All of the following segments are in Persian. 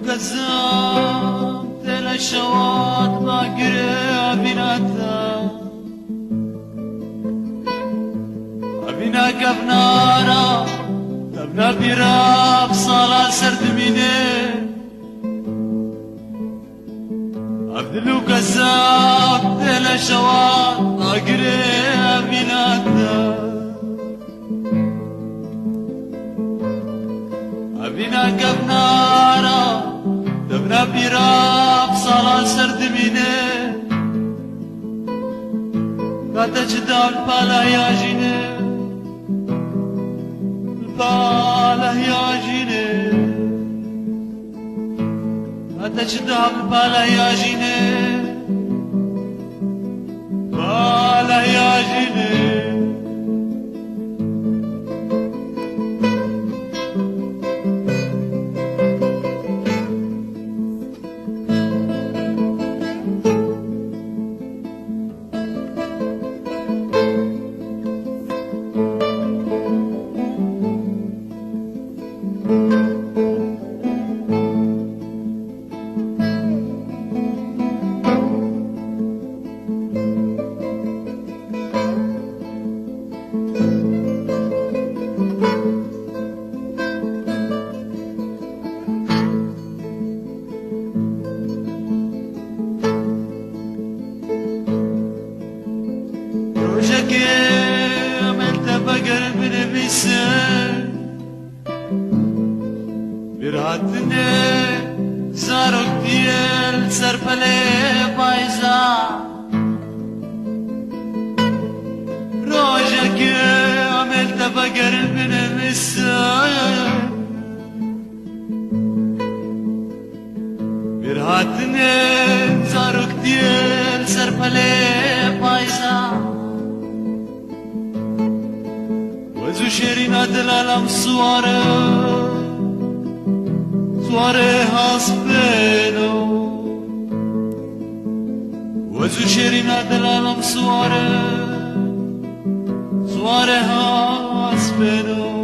كذاب تلا شوات باقري أبيناتا أبينا كفنارا تبنا بيراب صلاة سرد ميني عبدلو كذاب تلا شوات باقري أبيناتا أبينا كفنارا تبنا بيراب صلاة سرد ميني كاتا جدال بالا يا جيني البالا يا جيني كاتا جدال بالا يا جيني بالا يا جيني برهاتني زارك ديال سربلي بايزا روجك عملت بقر من مسايا برهاتني زارك ديال سربلي بايزا وزو شيرين دلالم صواره Soare haspeno Wazu sherina dalalam Soare haspeno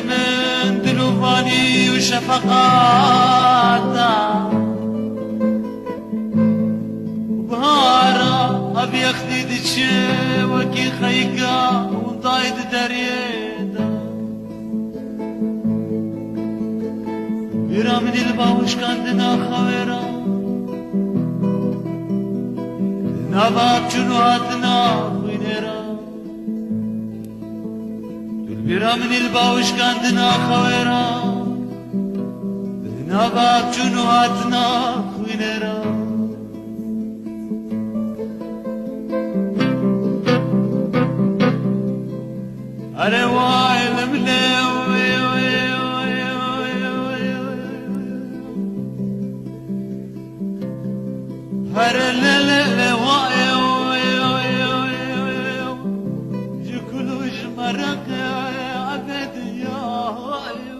من دلوفاني وشفقاتا وبهارا أبي أخذي دتشي وكي خيقا وطايد دريدا بيرا من الباوش كاندنا خويرا نباب جنواتنا خوينيرا بيرا من الباوش كاندنا خويرا نباب جنواتنا خوينيرا أري واي الملوي هر الليل واي جكلوش مرق عبد يا